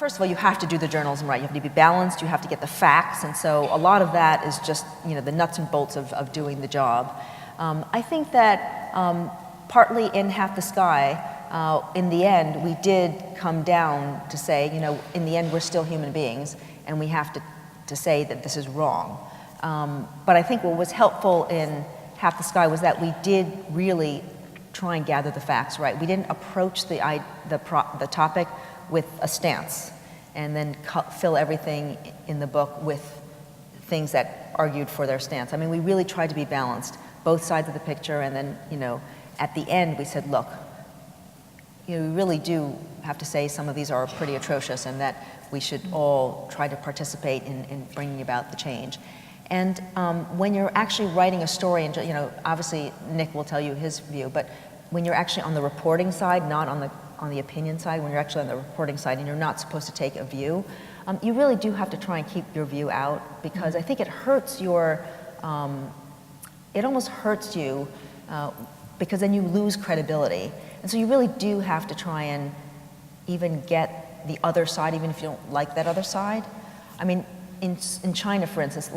first of all, you have to do the journalism right. You have to be balanced, you have to get the facts, and so a lot of that is just, the nuts and bolts of doing the job. I think that partly in Half the Sky, in the end, we did come down to say, in the end, we're still human beings, and we have to say that this is wrong. But I think what was helpful in Half the Sky was that we did really try and gather the facts right. We didn't approach the topic with a stance and then fill everything in the book with things that argued for their stance. I mean, we really tried to be balanced, both sides of the picture, and then, at the end we said, look, we really do have to say some of these are pretty atrocious and that we should all try to participate in bringing about the change. And when you're actually writing a story, and obviously Nick will tell you his view, but when you're actually on the reporting side, not on the opinion side, when you're actually on the reporting side and you're not supposed to take a view, you really do have to try and keep your view out, because I think it hurts it almost hurts you, because then you lose credibility. And so you really do have to try and even get the other side, even if you don't like that other side. I mean, in China, for instance,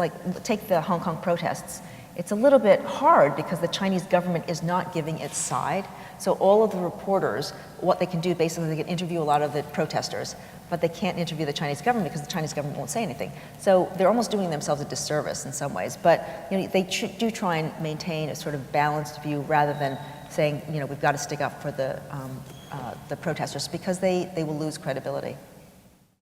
take the Hong Kong protests. It's a little bit hard because the Chinese government is not giving its side. So all of the reporters, what they can do, basically they can interview a lot of the protesters, but they can't interview the Chinese government because the Chinese government won't say anything. So they're almost doing themselves a disservice in some ways. But they do try and maintain a sort of balanced view rather than saying, we've got to stick up for the protesters, because they will lose credibility.